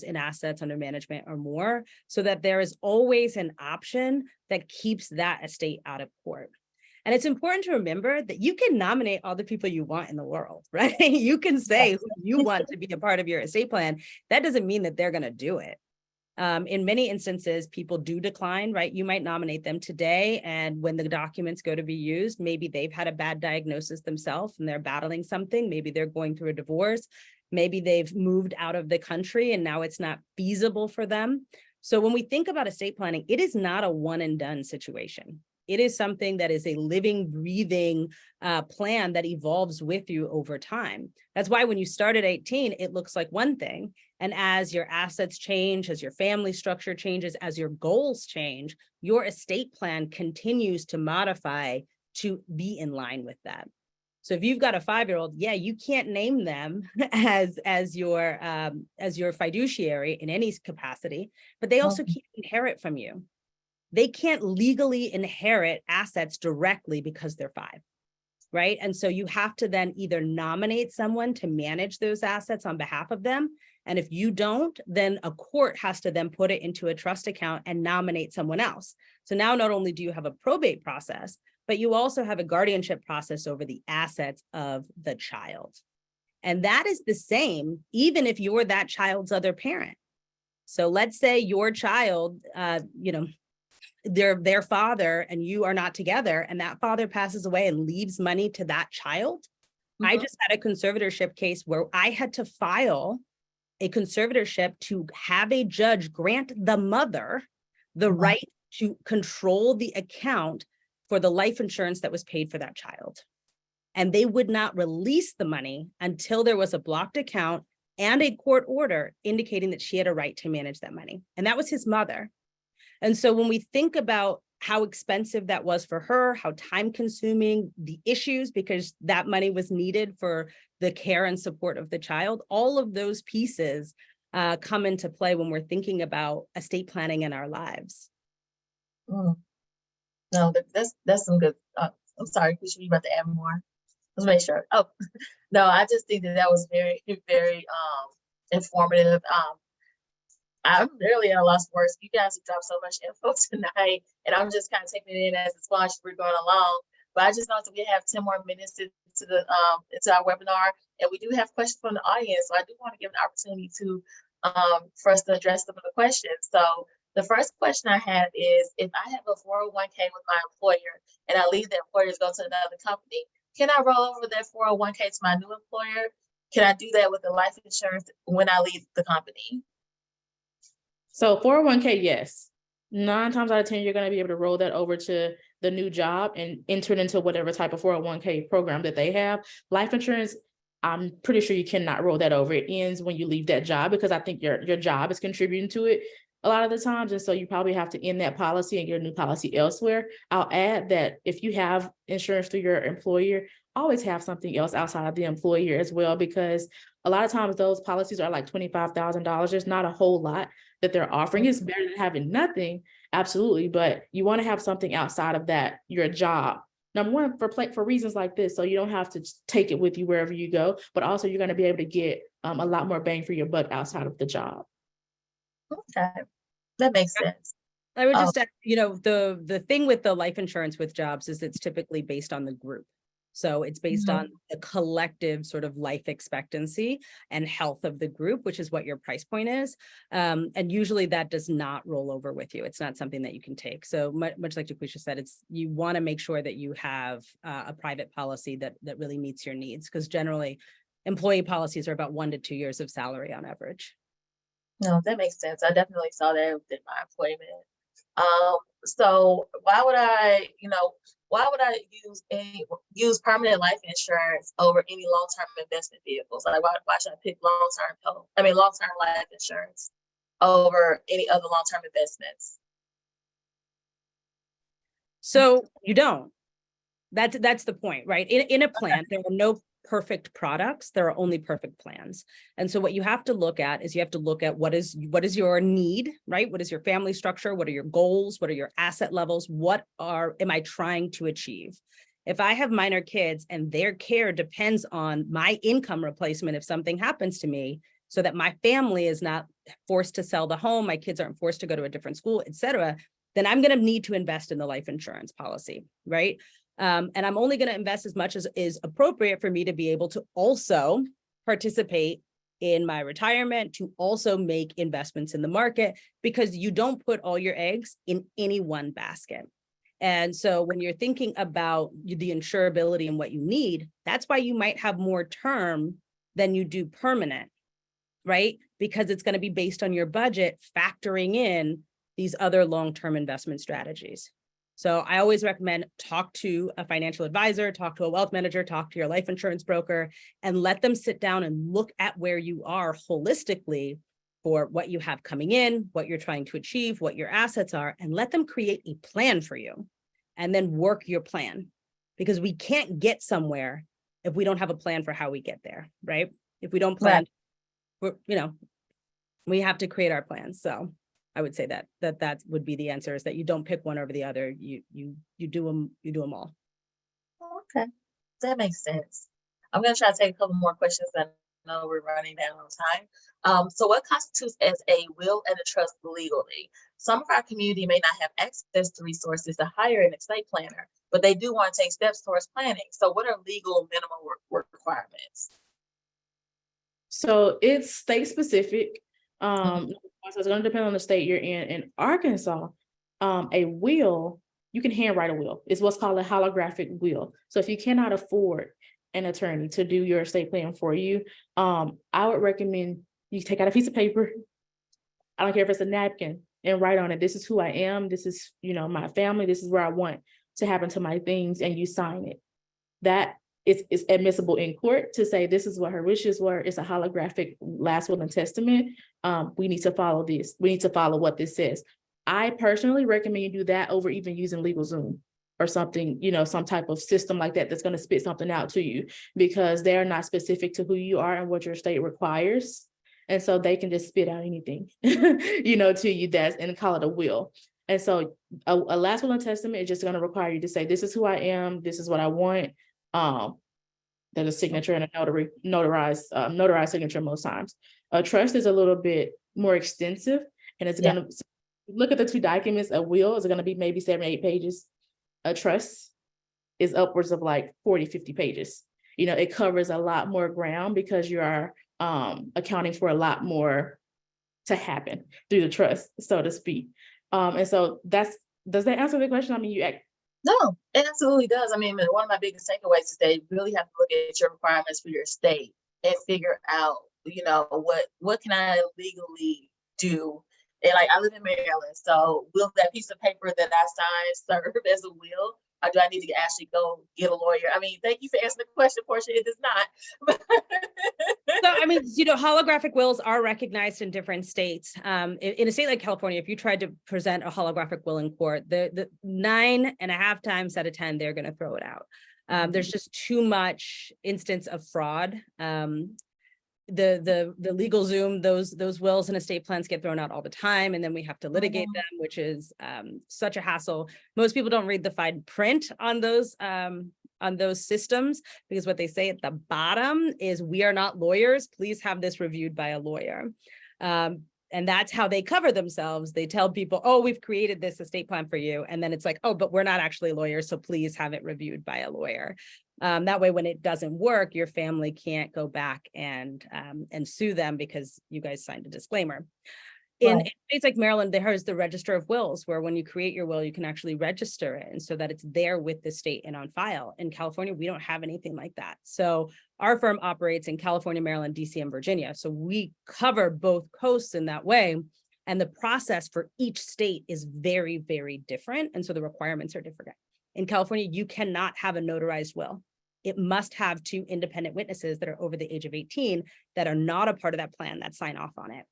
E: in assets under management or more, so that there is always an option that keeps that estate out of court. And it's important to remember that you can nominate all the people you want in the world, right? You can say who you want to be a part of your estate plan. That doesn't mean that they're going to do it. In many instances, people do decline, right? You might nominate them today, and when the documents go to be used, maybe they've had a bad diagnosis themselves and they're battling something. Maybe they're going through a divorce. Maybe they've moved out of the country and now it's not feasible for them. So when we think about estate planning, it is not a one and done situation. It is something that is a living, breathing plan that evolves with you over time. That's why when you start at 18, it looks like one thing. And as your assets change, as your family structure changes, as your goals change, your estate plan continues to modify to be in line with that. So if you've got a 5-year-old, yeah, you can't name them as your fiduciary in any capacity, but they also can't inherit from you. They can't legally inherit assets directly because they're 5, right? And so you have to then either nominate someone to manage those assets on behalf of them. And if you don't, then a court has to then put it into a trust account and nominate someone else. So now not only do you have a probate process, but you also have a guardianship process over the assets of the child. And that is the same, even if you're that child's other parent. So let's say your child, their father and you are not together, and that father passes away and leaves money to that child. I just had a conservatorship case where I had to file a conservatorship to have a judge grant the mother the right to control the account for the life insurance that was paid for that child. And they would not release the money until there was a blocked account and a court order indicating that she had a right to manage that money. And that was his mother. And so when we think about how expensive that was for her, how time consuming the issues, because that money was needed for the care and support of the child, all of those pieces come into play when we're thinking about estate planning in our lives.
C: No, that's some good. I'm sorry, Krisha, you about to add more? Let's make sure. Oh, no, I just think that was very, very informative. I'm really at a loss for words. You guys have dropped so much info tonight, and I'm just kind of taking it in as a sponge. We're going along, but I just know that we have 10 more minutes into our webinar, and we do have questions from the audience. So I do want to give an opportunity to for us to address some of the questions. So the first question I have is, if I have a 401k with my employer and I leave the employer to go to another company, can I roll over that 401k to my new employer? Can I do that with the life insurance when I leave the company?
D: So 401k, yes. 9 times out of 10, you're going to be able to roll that over to the new job and enter it into whatever type of 401k program that they have. Life insurance, I'm pretty sure you cannot roll that over. It ends when you leave that job, because I think your job is contributing to it a lot of the times. And so you probably have to end that policy and get a new policy elsewhere. I'll add that if you have insurance through your employer, always have something else outside of the employer as well, because a lot of times those policies are like $25,000. There's not a whole lot that they're offering. It's better than having nothing, absolutely, but you want to have something outside of that, your job, Number one, for reasons like this, so you don't have to take it with you wherever you go, but also you're going to be able to get a lot more bang for your buck outside of the job.
C: Okay, that makes sense.
E: I would
C: Oh.
E: just, the thing with the life insurance with jobs is it's typically based on the group. So it's based on the collective sort of life expectancy and health of the group, which is what your price point is. And usually that does not roll over with you. It's not something that you can take. So much like Jaquisha said, you want to make sure that you have a private policy that really meets your needs, because generally employee policies are about 1 to 2 years of salary on average.
C: No, that makes sense. I definitely saw that within my employment. So why would I use permanent life insurance over any long-term investment vehicles? Like why should I pick long-term life insurance over any other long-term investments?
E: So you don't. That's the point, right? In a plan, there are no perfect products. There are only perfect plans. And so what you have to look at is what is your need, right? What is your family structure? What are your goals? What are your asset levels? Am I trying to achieve? If I have minor kids and their care depends on my income replacement if something happens to me, so that my family is not forced to sell the home, my kids aren't forced to go to a different school, et cetera, then I'm going to need to invest in the life insurance policy, right? And I'm only going to invest as much as is appropriate for me to be able to also participate in my retirement, to also make investments in the market, because you don't put all your eggs in any one basket. And so when you're thinking about the insurability and what you need, that's why you might have more term than you do permanent, right? Because it's going to be based on your budget, factoring in these other long-term investment strategies. So I always recommend talk to a financial advisor, talk to a wealth manager, talk to your life insurance broker, and let them sit down and look at where you are holistically for what you have coming in, what you're trying to achieve, what your assets are, and let them create a plan for you and then work your plan. Because we can't get somewhere if we don't have a plan for how we get there, right? If we don't plan, we have to create our plans. So I would say that would be the answer, is that you don't pick one over the other. You do them all.
C: Okay, that makes sense. I'm going to try to take a couple more questions. I know we're running down on time. So what constitutes as a will and a trust legally? Some of our community may not have access to resources to hire an estate planner, but they do want to take steps towards planning. So what are legal minimum requirements?
D: So it's state specific. So it's going to depend on the state you're in. In Arkansas, a will, you can handwrite a will. It's what's called a holographic will. So if you cannot afford an attorney to do your estate plan for you, I would recommend you take out a piece of paper. I don't care if it's a napkin, and write on it, this is who I am. This is, my family. This is where I want to happen to my things, and you sign it. That is admissible in court to say this is what her wishes were. It's a holographic last will and testament. We need to follow this. We need to follow what this says. I personally recommend you do that over even using LegalZoom or something, some type of system like that that's going to spit something out to you, because they're not specific to who you are and what your state requires. And so they can just spit out anything, to you and call it a will. And so a last will and testament is just going to require you to say, this is who I am. This is what I want. There's a signature and a notarized signature most times. A trust is a little bit more extensive, and it's going to look at the two documents. A will is going to be maybe 7 or 8 pages. A trust is upwards of like 40, 50 pages. It covers a lot more ground because you are accounting for a lot more to happen through the trust, so to speak. And so does that answer the question? I mean,
C: No, it absolutely does. I mean, one of my biggest takeaways is that you really have to look at your requirements for your state and figure out, what can I legally do? And like, I live in Maryland, so will that piece of paper that I signed serve as a will? Or do I need to actually go get a lawyer? I mean, thank you for answering the question, Portia. It does not.
E: So, I mean, holographic wills are recognized in different states. In a state like California, if you tried to present a holographic will in court, the 9.5 times out of 10, they're going to throw it out. There's just too much instance of fraud. the legal Zoom, those wills and estate plans get thrown out all the time, and then we have to litigate them, which is such a hassle. Most people don't read the fine print on those systems, because what they say at the bottom is, we are not lawyers, please have this reviewed by a lawyer. And that's how they cover themselves. They tell people, oh, we've created this estate plan for you. And then it's like, oh, but we're not actually lawyers, so please have it reviewed by a lawyer. That way, when it doesn't work, your family can't go back and sue them because you guys signed a disclaimer. In states like Maryland, there's the Register of Wills, where when you create your will, you can actually register it, and so that it's there with the state and on file. In California, we don't have anything like that. So our firm operates in California, Maryland, DC, and Virginia. So we cover both coasts in that way. And the process for each state is very, very different. And so the requirements are different. In California, you cannot have a notarized will. It must have 2 independent witnesses that are over the age of 18 that are not a part of that plan that sign off on it.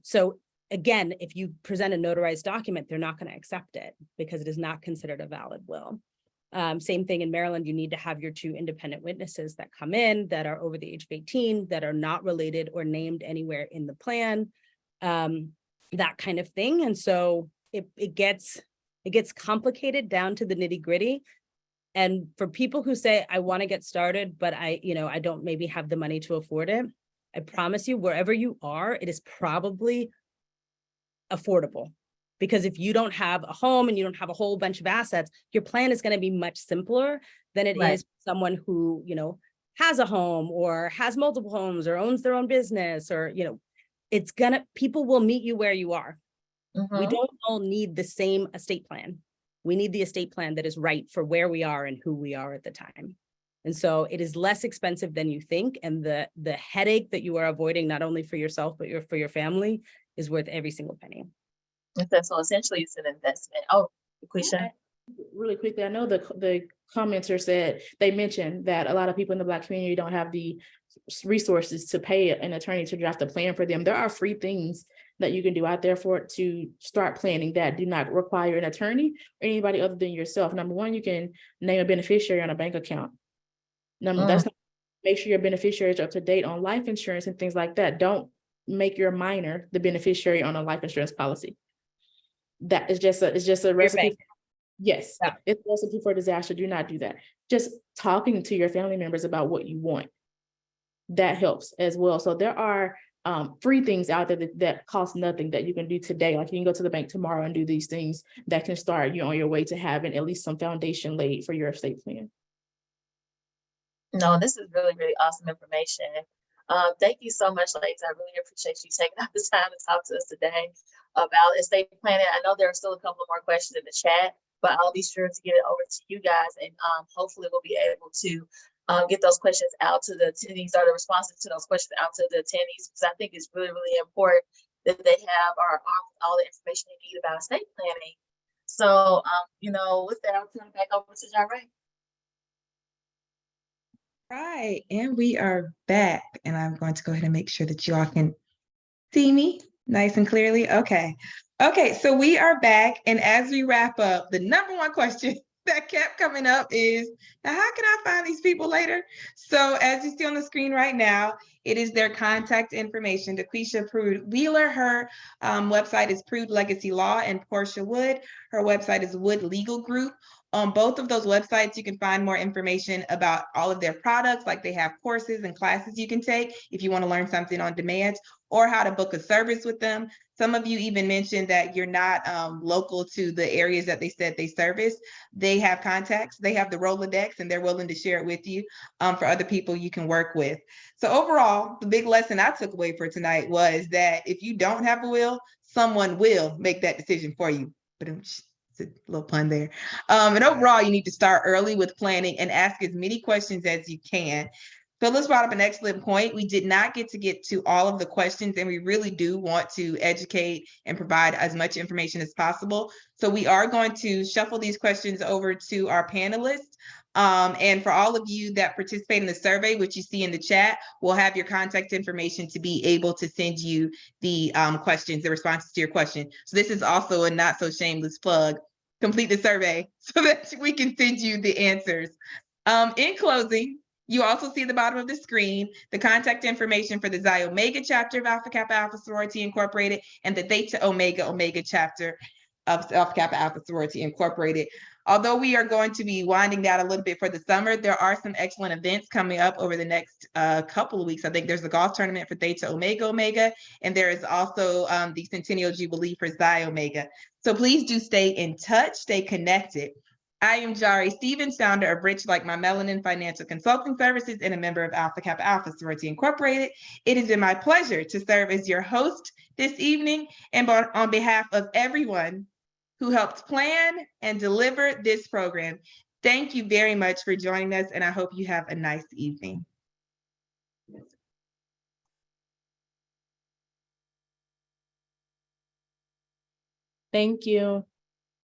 E: So again, if you present a notarized document, they're not going to accept it because it is not considered a valid will. Same thing in Maryland, you need to have your 2 independent witnesses that come in that are over the age of 18, that are not related or named anywhere in the plan, that kind of thing. And so it gets complicated down to the nitty gritty. And for people who say, I want to get started, but I don't maybe have the money to afford it, I promise you, wherever you are, it is probably affordable. Because if you don't have a home and you don't have a whole bunch of assets, your plan is going to be much simpler than it is someone who, has a home or has multiple homes or owns their own business, or, people will meet you where you are. We don't all need the same estate plan. We need the estate plan that is right for where we are and who we are at the time. And so it is less expensive than you think. And the headache that you are avoiding, not only for yourself, but for your family, is worth every single penny.
C: Okay, so essentially it's an investment. Oh, Quisha.
D: Really quickly, I know the commenter they mentioned that a lot of people in the Black community don't have the resources to pay an attorney to draft a plan for them. There are free things that you can do out there to start planning that do not require an attorney or anybody other than yourself. Number one, you can name a beneficiary on a bank account. Make sure your beneficiary is up to date on life insurance and things like that. Don't make your minor the beneficiary on a life insurance policy. That is just a recipe. Yes, it's a recipe for disaster. Do not do that. Just talking to your family members about what you want, that helps as well. So there are free things out there that cost nothing that you can do today. Like you can go to the bank tomorrow and do these things that can start you on your way to having at least some foundation laid for your estate plan.
C: No, this is really, really awesome information. Thank you so much, ladies. I really appreciate you taking out the time to talk to us today about estate planning. I know there are still a couple of more questions in the chat, but I'll be sure to get it over to you guys, and hopefully we'll be able to get those questions out to the attendees, or the responses to those questions out to the attendees, because I think it's really, really important that they have all the information they need about estate planning. So, with that, I'll turn it back over to Jarrell.
B: Right, and we are back, and I'm going to go ahead and make sure that you all can see me nice and clearly. Okay, so we are back, and as we wrap up, the number one question that kept coming up is, now how can I find these people later? So as you see on the screen right now, it is their contact information. Daquisha Prude Wheeler, her website is Prude Legacy Law, and Portia Wood, her website is Wood Legal Group. On both of those websites, you can find more information about all of their products, like they have courses and classes you can take if you want to learn something on demand, or how to book a service with them. Some of you even mentioned that you're not local to the areas that they said they service. They have contacts, they have the Rolodex, and they're willing to share it with you for other people you can work with. So overall, the big lesson I took away for tonight was that if you don't have a will, someone will make that decision for you. But it's a little pun there. And overall, you need to start early with planning and ask as many questions as you can. Phyllis brought up an excellent point. We did not get to all of the questions, and we really do want to educate and provide as much information as possible. So we are going to shuffle these questions over to our panelists. And for all of you that participate in the survey, which you see in the chat, we'll have your contact information to be able to send you the questions, the responses to your question. So this is also a not so shameless plug. Complete the survey so that we can send you the answers. In closing, You also see at the bottom of the screen the contact information for the Xi Omega chapter of Alpha Kappa Alpha Sorority Incorporated and the Theta Omega Omega chapter of Alpha Kappa Alpha Sorority Incorporated. Although we are going to be winding down a little bit for the summer, there are some excellent events coming up over the next couple of weeks. I think there's a golf tournament for Theta Omega Omega, and there is also the Centennial Jubilee for Xi Omega. So please do stay in touch, stay connected. I am Jari Stevens, founder of Rich Like My Melanin Financial Consulting Services and a member of Alpha Kappa Alpha Sorority Incorporated. It has been my pleasure to serve as your host this evening, and on behalf of everyone who helped plan and deliver this program, thank you very much for joining us, and I hope you have a nice evening.
D: Thank you.